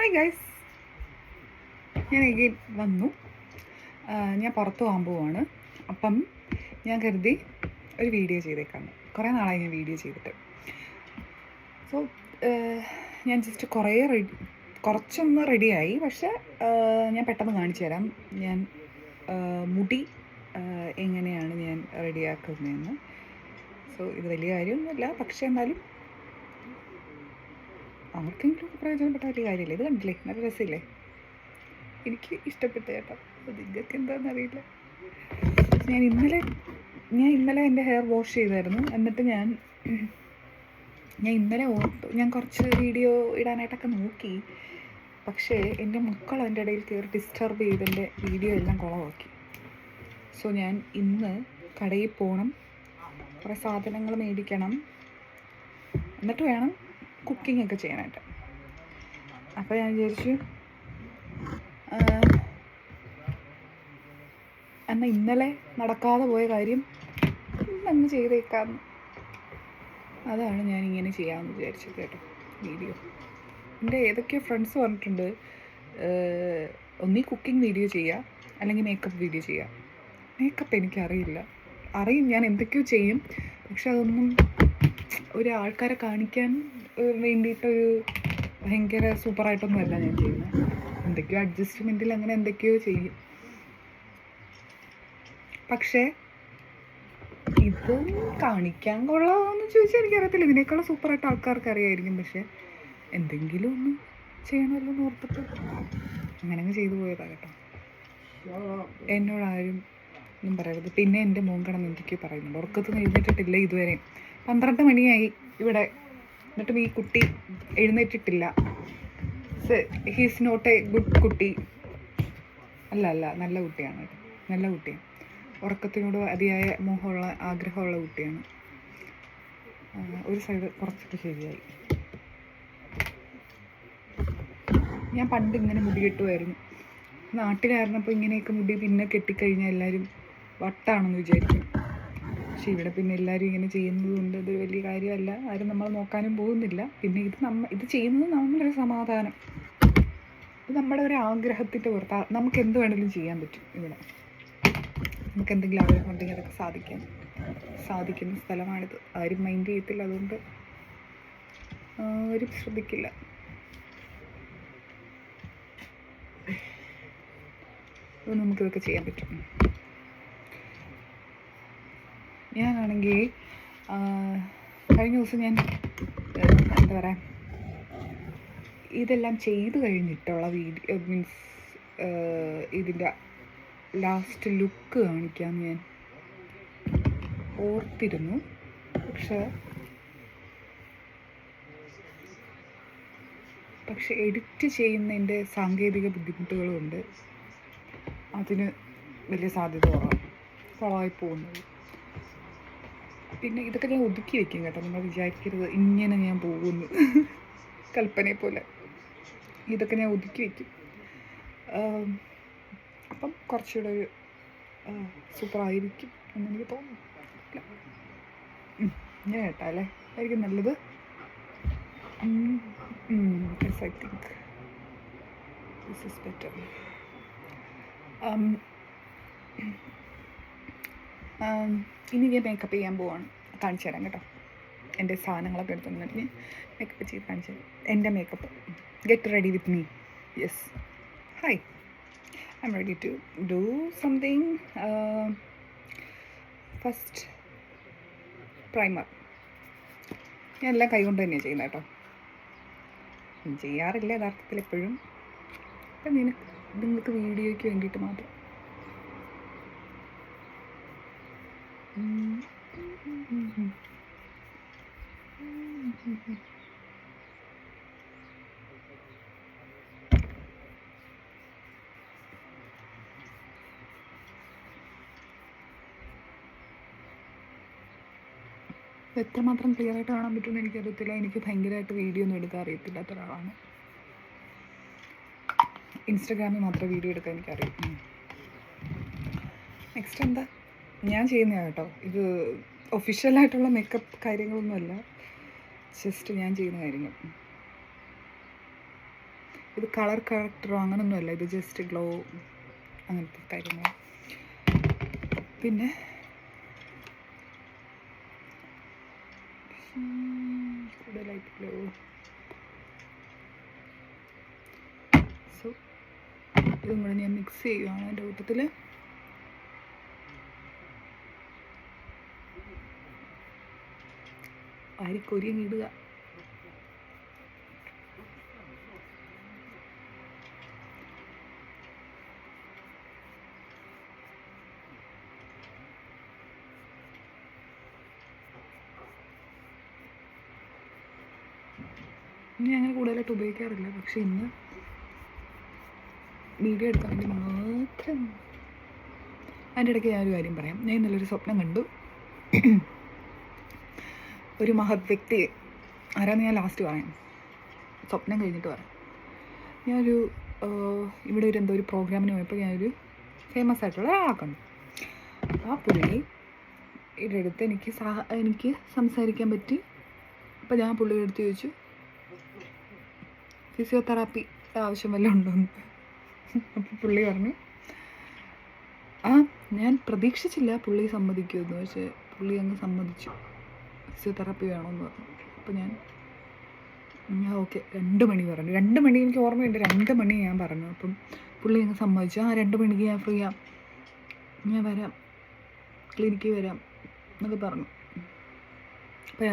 Hi guys, ഞാൻ again വന്നു. ഞാൻ പുറത്ത് പോകാൻ പോവാണ്. അപ്പം ഞാൻ കരുതി ഒരു വീഡിയോ ചെയ്തേക്കാണ്. കുറേ നാളായി ഞാൻ വീഡിയോ ചെയ്തിട്ട്. സോ ഞാൻ ജസ്റ്റ് കുറച്ചൊന്ന് റെഡിയായി. പക്ഷേ ഞാൻ പെട്ടെന്ന് കാണിച്ചു തരാം ഞാൻ മുടി എങ്ങനെയാണ് ഞാൻ റെഡിയാക്കുന്നതെന്ന്. സോ ഇത് വലിയ കാര്യമൊന്നുമില്ല, പക്ഷേ എന്നാലും ആർക്കെങ്കിലും പ്രയോജനപ്പെട്ട വലിയ കാര്യമില്ല. ഇത് കണ്ടില്ലേ, നല്ല രസമില്ലേ? എനിക്ക് ഇഷ്ടപ്പെട്ടു കേട്ടോ. നിങ്ങൾക്ക് എന്താണെന്നറിയില്ല. ഞാൻ ഇന്നലെ എൻ്റെ ഹെയർ വാഷ് ചെയ്തായിരുന്നു. എന്നിട്ട് ഞാൻ ഇന്നലെ ഓർത്തു ഞാൻ കുറച്ച് വീഡിയോ ഇടാനായിട്ടൊക്കെ നോക്കി. പക്ഷേ എൻ്റെ മക്കൾ എൻ്റെ ഇടയിൽ കയറി ഡിസ്റ്റർബ് ചെയ്തെൻ്റെ വീഡിയോ എല്ലാം കുളമാക്കി. സോ ഞാൻ ഇന്ന് കടയിൽ പോകണം, കുറേ സാധനങ്ങൾ മേടിക്കണം, എന്നിട്ട് വേണം കുക്കിംഗ് ഒക്കെ ചെയ്യാനായിട്ട്. അപ്പോൾ ഞാൻ വിചാരിച്ചു എന്നാൽ ഇന്നലെ നടക്കാതെ പോയ കാര്യം ഇന്നങ്ങ് ചെയ്തേക്കാം. അതാണ് ഞാനിങ്ങനെ ചെയ്യാമെന്ന് വിചാരിച്ചത് കേട്ടോ. വീഡിയോ എൻ്റെ ഏതൊക്കെയോ ഫ്രണ്ട്സ് പറഞ്ഞിട്ടുണ്ട്, ഒന്നീ കുക്കിംഗ് വീഡിയോ ചെയ്യുക, അല്ലെങ്കിൽ മേക്കപ്പ് വീഡിയോ ചെയ്യുക. മേക്കപ്പ് എനിക്കറിയില്ല. ഞാൻ എന്തൊക്കെയോ ചെയ്യും, പക്ഷെ അതൊന്നും ഒരു ആൾക്കാരെ കാണിക്കാൻ വേണ്ടിയിട്ടൊരു ഭയങ്കര സൂപ്പറായിട്ടൊന്നും അല്ല ഞാൻ ചെയ്യുന്നത്. എന്തൊക്കെയോ അഡ്ജസ്റ്റ്മെൻറ്റിൽ അങ്ങനെ എന്തൊക്കെയോ ചെയ്യും. പക്ഷേ ഇതും കാണിക്കാൻ കൊള്ളാമെന്ന് ചോദിച്ചാൽ എനിക്കറിയത്തില്ല. ഇതിനേക്കാളും സൂപ്പറായിട്ട് ആൾക്കാർക്ക് അറിയായിരിക്കും. പക്ഷേ എന്തെങ്കിലും ഒന്ന് ചെയ്യണമല്ലോ എന്ന് ഓർത്തിട്ട് അങ്ങനെ ചെയ്തു പോയതാണ് കേട്ടോ. എന്നോടാരും ഒന്നും പറയരുത്. പിന്നെ എൻ്റെ മോൻ കിടന്ന് എന്തൊക്കെയോ പറയുന്നുണ്ട്. ഉറക്കത്തൊന്നും എഴുന്നേറ്റിട്ടില്ല ഇതുവരെ. 12 മണിയായി ഇവിടെ. എന്നിട്ടും ഈ കുട്ടി എഴുന്നേറ്റിട്ടില്ല. ഹീസ് നോട്ട് എ ഗുഡ് കുട്ടി. അല്ല നല്ല കുട്ടിയാണ്. നല്ല കുട്ടിയാണ്. ഉറക്കത്തിനോട് അതിയായ മോഹമുള്ള ആഗ്രഹമുള്ള കുട്ടിയാണ്. ഒരു സൈഡ് കുറച്ചൊക്കെ ശരിയായി. ഞാൻ പണ്ട് ഇങ്ങനെ മുടി കെട്ടുമായിരുന്നു. നാട്ടിലായിരുന്നപ്പോൾ ഇങ്ങനെയൊക്കെ മുടി പിന്നെ കെട്ടിക്കഴിഞ്ഞാൽ എല്ലാവരും വട്ടാണെന്ന് വിചാരിക്കും. പക്ഷെ ഇവിടെ പിന്നെ എല്ലാവരും ഇങ്ങനെ ചെയ്യുന്നത് കൊണ്ട് ഇത് വലിയ കാര്യമല്ല. ആരും നമ്മൾ നോക്കാനും പോകുന്നില്ല. പിന്നെ ഇത് ചെയ്യുന്നത് നമ്മളൊരു സമാധാനം. ഇത് നമ്മുടെ ഒരു ആഗ്രഹത്തിൻ്റെ പുറത്ത് നമുക്ക് എന്ത് വേണമെങ്കിലും ചെയ്യാൻ പറ്റും. ഇവിടെ നമുക്ക് എന്തെങ്കിലും ആഗ്രഹം ഉണ്ടെങ്കിൽ അതൊക്കെ സാധിക്കുന്ന സ്ഥലമാണിത്. ആരും മൈൻഡ് ചെയ്യത്തില്ല, അതുകൊണ്ട് ആരും ശ്രദ്ധിക്കില്ല. അപ്പോൾ നമുക്കിതൊക്കെ ചെയ്യാൻ പറ്റും. ഞാനാണെങ്കിൽ കഴിഞ്ഞ ദിവസം ഞാൻ എന്താ പറയുക, ഇതെല്ലാം ചെയ്ത് കഴിഞ്ഞിട്ടുള്ള വീഡിയോ മീൻസ് ഇതിൻ്റെ ലാസ്റ്റ് ലുക്ക് കാണിക്കാമെന്ന് ഞാൻ ഓർത്തിരുന്നു. പക്ഷെ എഡിറ്റ് ചെയ്യുന്നതിൻ്റെ സാങ്കേതിക ബുദ്ധിമുട്ടുകളുണ്ട്. അതിന് വലിയ സാധ്യത കുറവായി പോകുന്നത്. പിന്നെ ഇതൊക്കെ ഞാൻ ഒതുക്കി വെക്കും കേട്ടോ. നിങ്ങൾ വിചാരിക്കരുത് ഇങ്ങനെ ഞാൻ പോകുന്നു കൽപ്പനയെ പോലെ. ഇതൊക്കെ ഞാൻ ഒതുക്കി വയ്ക്കും. അപ്പം കുറച്ചുകൂടെ ഒരു സൂപ്പറായിരിക്കും എന്നെനിക്ക് തോന്നുന്നു. ഞാൻ കേട്ടാ അല്ലേ, ആയിരിക്കും നല്ലത്. Yes, I think this is better. ഇനി ഞാൻ മേക്കപ്പ് ചെയ്യാൻ പോവാണ്. കാണിച്ചു തരാം കേട്ടോ. എൻ്റെ സാധനങ്ങളൊക്കെ എടുത്തുകൊണ്ടിട്ട് ഞാൻ മേക്കപ്പ് ചെയ്ത് കാണിച്ചു തരാം. എൻ്റെ makeup. Get ready with me. Yes, hi, I'm ready to do something. First primer. ഞാൻ എല്ലാം കൈകൊണ്ട് തന്നെയാണ് ചെയ്യുന്നത് കേട്ടോ. ചെയ്യാറില്ല യഥാർത്ഥത്തിൽ എപ്പോഴും. അപ്പം നിങ്ങൾക്ക് വീഡിയോയ്ക്ക് വേണ്ടിയിട്ട് മാത്രം. എത്രമാത്രം ക്ലിയർ ആയിട്ട് കാണാൻ പറ്റുമെന്ന് എനിക്കറിയത്തില്ല. എനിക്ക് ഭയങ്കരമായിട്ട് വീഡിയോ ഒന്നും എടുക്കാൻ അറിയത്തില്ലാത്ത ഒരാളാണ്. ഇൻസ്റ്റഗ്രാമിൽ മാത്രമേ വീഡിയോ എടുക്കാൻ എനിക്കറിയാം. നെക്സ്റ്റ് എന്താ ഞാൻ ചെയ്യുന്നതാണ് കേട്ടോ. ഇത് ഒഫീഷ്യലായിട്ടുള്ള മേക്കപ്പ് കാര്യങ്ങളൊന്നുമല്ല, ജസ്റ്റ് ഞാൻ ചെയ്യുന്ന കാര്യങ്ങൾ. ഇത് കളർ കറക്റ്ററോ അങ്ങനൊന്നുമല്ല, ഇത് ജസ്റ്റ് ഗ്ലോ അങ്ങനത്തെ കാര്യങ്ങൾ. പിന്നെ കൂടുതലായിട്ട് ഗ്ലോ. സോ ഇതും കൂടെ ഞാൻ മിക്സ് ചെയ്യുകയാണ് എൻ്റെ കൂട്ടത്തിൽ. അരിക്കൊരിയിടുക. ഇനി അങ്ങനെ കൂടുതലായിട്ട് ഉപയോഗിക്കാറില്ല, പക്ഷെ ഇന്ന് വീഡിയോ എടുക്കാൻ വേണ്ടി മാത്രം. അതിൻ്റെ ഇടയ്ക്ക് ഞാനൊരു കാര്യം പറയാം. ഞാൻ ഇന്നലൊരു സ്വപ്നം കണ്ടു. ഒരു മഹത് വ്യക്തി, ആരാന്ന് ഞാൻ ലാസ്റ്റ് പറയാം, സ്വപ്നം കഴിഞ്ഞിട്ട് പറയാം. ഞാനൊരു ഇവിടെ ഒരു എന്തോ ഒരു പ്രോഗ്രാമിന് പോയപ്പോൾ ഞാനൊരു ഫേമസ് ആയിട്ടുള്ള ഒരാളെ കണ്ടു. ആ പുള്ളിയുടെ അടുത്ത് എനിക്ക് സംസാരിക്കാൻ പറ്റി. അപ്പോൾ ഞാൻ പുള്ളിയുടെ അടുത്ത് ചോദിച്ചു, ഫിസിയോതെറാപ്പി ആവശ്യം വല്ലതും ഉണ്ടോയെന്ന്. അപ്പോൾ പുള്ളി പറഞ്ഞു, ഞാൻ പ്രതീക്ഷിച്ചില്ല പുള്ളി സമ്മതിക്കുമെന്ന്, പക്ഷേ പുള്ളി അങ്ങ് സമ്മതിച്ചു, ഫിസിയോതെറാപ്പി വേണമെന്ന് പറഞ്ഞു. അപ്പോൾ ഞാൻ ഓക്കെ 2 മണി പറഞ്ഞു. 2 മണി എനിക്ക് ഓർമ്മയുണ്ട്, 2 മണി ഞാൻ പറഞ്ഞു. അപ്പം പുള്ളി അങ്ങ് സമ്മതിച്ചു. 2 മണിക്ക് ഞാൻ ഫ്രീ ആം, ഞാൻ വരാം, ക്ലിനിക്കിൽ വരാം എന്നൊക്കെ പറഞ്ഞു. അപ്പോൾ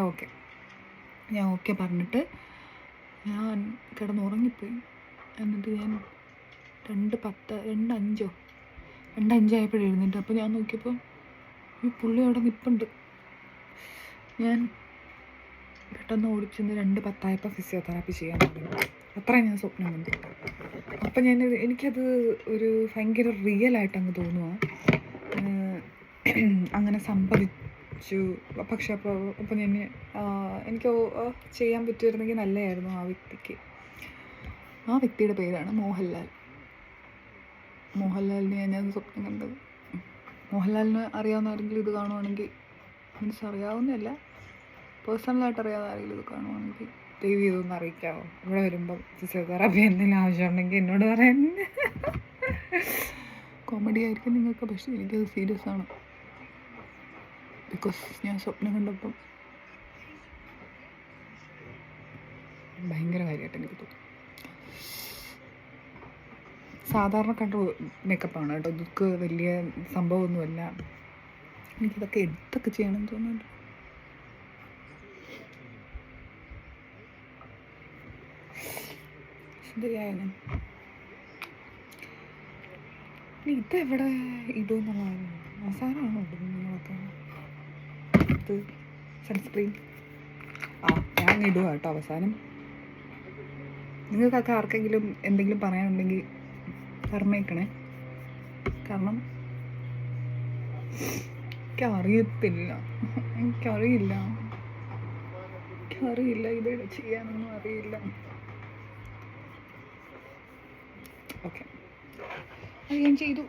ഞാൻ ഓക്കെ പറഞ്ഞിട്ട് ഞാൻ കിടന്നുറങ്ങിപ്പോയി. എന്നിട്ട് ഞാൻ 2:05 ആയപ്പോഴേ എഴുന്നേറ്റ്. അപ്പോൾ ഞാൻ നോക്കിയപ്പോൾ ഈ പുള്ളി അവിടെ നിൽപ്പുണ്ട്. ഞാൻ പെട്ടെന്ന് ഓടിച്ചെന്ന് 2:10 ആയപ്പോൾ ഫിസിയോതെറാപ്പി ചെയ്യാൻ തുടങ്ങി. അത്രയും ഞാൻ സ്വപ്നം കണ്ടു. അപ്പം എനിക്കത് ഒരു ഭയങ്കര റിയലായിട്ട് അങ്ങ് തോന്നുക, അങ്ങനെ സംഭവിച്ചു. പക്ഷെ അപ്പോൾ എനിക്ക് ചെയ്യാൻ പറ്റുമായിരുന്നെങ്കിൽ നല്ലതായിരുന്നു ആ വ്യക്തിക്ക്. ആ വ്യക്തിയുടെ പേരാണ് മോഹൻലാൽ. മോഹൻലാലിനെ ഞാൻ സ്വപ്നം കണ്ടത്. മോഹൻലാലിന് അറിയാവുന്ന ആരെങ്കിലും ഇത് കാണുവാണെങ്കിൽ, മീൻസ് അറിയാവുന്നതല്ല, പേഴ്സണലായിട്ട് അറിയാവുന്ന ആരെങ്കിലും ഇത് കാണുവാണെങ്കിൽ ദയവ് ചെയ്തൊന്ന് അറിയിക്കാമോ? ഇവിടെ വരുമ്പം ഫിസിയോതെറാപ്പി എന്തെങ്കിലും ആവശ്യമുണ്ടെങ്കിൽ എന്നോട് പറയാൻ. കോമഡി ആയിരിക്കും നിങ്ങൾക്ക്, പക്ഷേ എനിക്കത് സീരിയസ് ആണ്. ബിക്കോസ് ഞാൻ സ്വപ്നം കണ്ടപ്പം ഭയങ്കര കാര്യമായിട്ട് എനിക്ക് തോന്നി. സാധാരണ കണ്ട മേക്കപ്പാണ് കേട്ടോ, ഇതൊക്കെ വലിയ സംഭവമൊന്നുമല്ല. എനിക്കിതൊക്കെ എടുത്തൊക്കെ ചെയ്യണമെന്ന് തോന്നുന്നുണ്ട്. ശരിയായ ഇതെവിടെ ഇടുമെന്നുള്ളതാണ്. അവസാനമാണോ ഇടുന്നത് നിങ്ങളൊക്കെ? ഇത് സൺസ്ക്രീൻ ഞാൻ ഇടുക കേട്ടോ അവസാനം. നിങ്ങൾക്കൊക്കെ ആർക്കെങ്കിലും എന്തെങ്കിലും പറയാനുണ്ടെങ്കിൽ പറഞ്ഞേക്കണേ. കാരണം എനിക്കറിയില്ല ഇതെവിടെ ചെയ്യാനൊന്നും അറിയില്ല. ഓക്കെ, അത് ഞാൻ ചെയ്തു.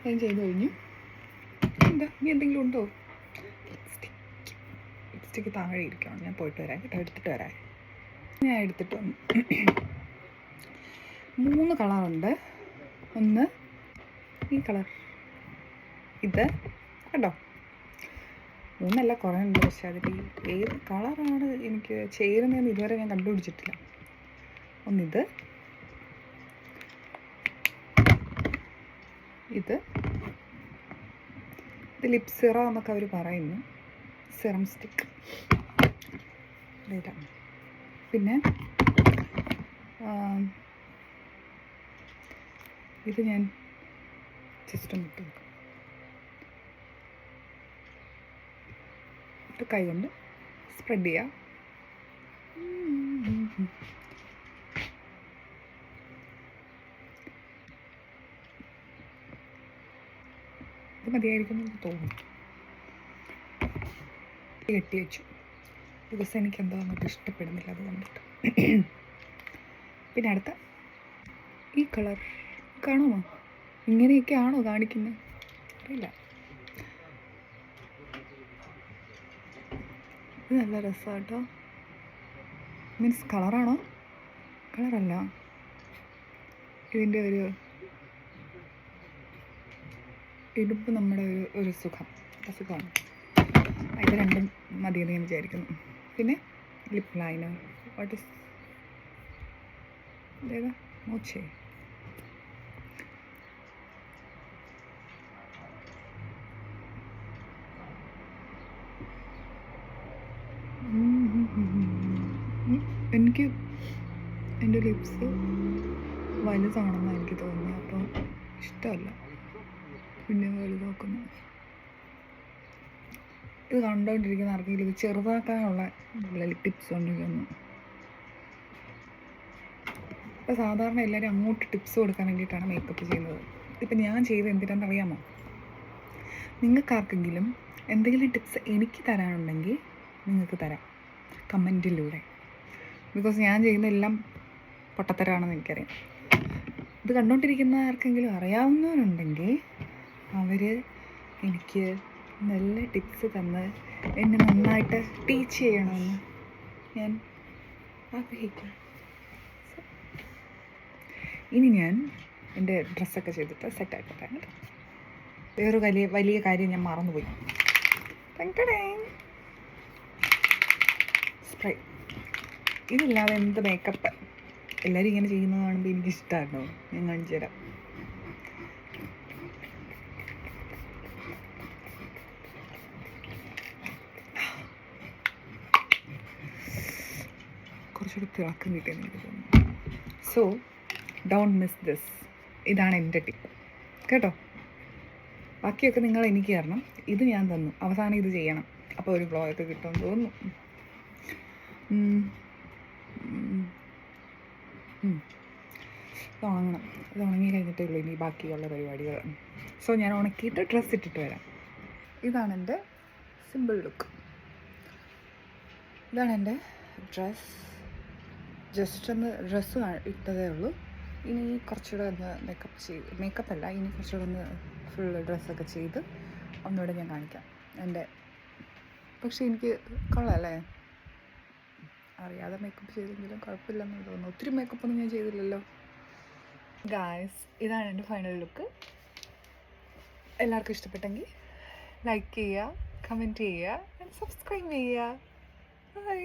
ഞാൻ ചെയ്തു കഴിഞ്ഞു. എന്താ ഇനി എന്തെങ്കിലും ഉണ്ടോ? ലിപ്സ്റ്റിക്ക് താഴെ ഇരിക്കണം. ഞാൻ പോയിട്ട് വരാം കേട്ടോ, എടുത്തിട്ട് വരാം. ഞാൻ എടുത്തിട്ട് വന്നു. 3 കളറുണ്ട്. ഒന്ന് ഈ കളർ, ഇത് കേട്ടോ, 3 കുറേ ഉണ്ട്. പക്ഷെ അതിൽ ഏത് കളറാണ് എനിക്ക് ചേരുന്നതെന്ന് ഇതുവരെ ഞാൻ കണ്ടുപിടിച്ചിട്ടില്ല. ഒന്നിത്, ഇത് ലിപ് സിറം എന്നൊക്കെ അവർ പറയുന്നു, സിറം സ്റ്റിക്ക് ഇതാണ്. പിന്നെ ഇത് ഞാൻ ജസ്റ്റ് ഒന്ന് ഇത് കൈ കൊണ്ട് സ്പ്രെഡ് ചെയ്യാം. ഇത് മതിയായിരിക്കും എന്ന് തോന്നുന്നു. കെട്ടി വെച്ചു. ദിവസം എനിക്കെന്തോ അങ്ങോട്ട് ഇഷ്ടപ്പെടുന്നില്ല അത് കണ്ടിട്ട്. പിന്നെ അടുത്ത ഈ കളർ കാണുമോ? ഇങ്ങനെയൊക്കെ ആണോ കാണിക്കുന്നത്? അറിയില്ല. ഇത് നല്ല രസമാണ് കേട്ടോ. മീൻസ് കളറാണോ? കളറല്ല, ഇതിൻ്റെ ഒരു ഇടുപ്പ് നമ്മുടെ ഒരു സുഖമാണ്. ഇത് രണ്ടും മതിയെന്ന് ഞാൻ വിചാരിക്കുന്നു. പിന്നെ ലിപ് ലൈനർ. വാട്ട് ഇസ് ഇതേതാ? മോച്ചേ. എനിക്ക് എൻ്റെ ലിപ്സ് വലുതാണെന്നാണ് എനിക്ക് തോന്നുന്നത്, അപ്പോൾ ഇഷ്ടമല്ല പിന്നെ വലുതാക്കുന്നു. ഇത് കണ്ടുകൊണ്ടിരിക്കുന്ന ആർക്കെങ്കിലും ഇത് ചെറുതാക്കാനുള്ള ടിപ്സ് ഉണ്ടെങ്കിൽ ഇപ്പോൾ സാധാരണ എല്ലാവരും അങ്ങോട്ട് ടിപ്സ് കൊടുക്കാൻ വേണ്ടിയിട്ടാണ് മേക്കപ്പ് ചെയ്യുന്നത്. ഇപ്പം ഞാൻ ചെയ്ത് എന്തിനാണെന്നറിയാമോ? നിങ്ങൾക്കാർക്കെങ്കിലും എന്തെങ്കിലും ടിപ്സ് എനിക്ക് തരാനുണ്ടെങ്കിൽ നിങ്ങൾക്ക് തരാം കമൻറ്റിലൂടെ. ബിക്കോസ് ഞാൻ ചെയ്യുന്ന എല്ലാം പൊട്ടത്തരാണെന്ന് എനിക്കറിയാം. ഇത് കണ്ടുകൊണ്ടിരിക്കുന്ന ആർക്കെങ്കിലും അറിയാവുന്നവരുണ്ടെങ്കിൽ അവർ എനിക്ക് നല്ല ടിപ്സ് തന്ന് എന്നെ നന്നായിട്ട് ടീച്ച് ചെയ്യണമെന്ന് ഞാൻ ആഗ്രഹിക്കുന്നു. ഇനി ഞാൻ എൻ്റെ ഡ്രസ്സൊക്കെ ചെയ്തിട്ട് സെറ്റാക്കട്ടെ. വേറൊരു വലിയ കാര്യം ഞാൻ മറന്നുപോയി. സ്പ്രേ. ഇതില്ലാതെ എന്ത് മേക്കപ്പ് എല്ലാവരും ഇങ്ങനെ ചെയ്യുന്നത് കാണുമ്പോൾ എനിക്കിഷ്ടമാണോ? ഞാൻ കാണിച്ചു തരാം. കുറച്ചുകൂടി തിളക്കം കിട്ടിയെന്ന് എനിക്ക് തോന്നുന്നു. So don't miss this. ഇതാണ് എൻ്റെ ടിപ്പ് കേട്ടോ. ബാക്കിയൊക്കെ നിങ്ങൾ എനിക്ക് തരണം. ഇത് ഞാൻ തന്നു, അവസാനം ഇത് ചെയ്യണം. അപ്പോൾ ഒരു ബ്ലോഗൊക്കെ കിട്ടുമെന്ന് തോന്നുന്നു. ഇത് ഉണങ്ങണം. ഇത് ഉണങ്ങി കഴിഞ്ഞിട്ടേ ഉള്ളൂ ഇനി ബാക്കിയുള്ള പരിപാടികൾ. സോ ഞാൻ ഉണക്കിയിട്ട് ഡ്രസ്സ് ഇട്ടിട്ട് വരാം. ഇതാണ് എൻ്റെ സിമ്പിൾ ലുക്ക്. ഇതാണ് എൻ്റെ ഡ്രസ്സ്. ജസ്റ്റ് ഒന്ന് ഡ്രസ്സ് ഇട്ടതേ ഉള്ളൂ. ഇനി കുറച്ചുകൂടെ ഒന്ന് മേക്കപ്പല്ല, ഇനി കുറച്ചുകൂടെ ഒന്ന് ഫുൾ ഡ്രസ്സൊക്കെ ചെയ്ത് ഒന്നുകൂടെ ഞാൻ കാണിക്കാം എൻ്റെ. പക്ഷേ എനിക്ക് കൊള്ളാമല്ലേ? അറിയാതെ മേക്കപ്പ് ചെയ്തെങ്കിലും കുഴപ്പമില്ലെന്ന് തോന്നുന്നു. ഒത്തിരി മേക്കപ്പൊന്നും ഞാൻ ചെയ്തില്ലല്ലോ. ഗായ്സ്, ഇതാണ് എൻ്റെ ഫൈനൽ ലുക്ക്. എല്ലാവർക്കും ഇഷ്ടപ്പെട്ടെങ്കിൽ ലൈക്ക് ചെയ്യുക, കമൻറ്റ് ചെയ്യുക, സബ്സ്ക്രൈബ് ചെയ്യുക. ബൈ.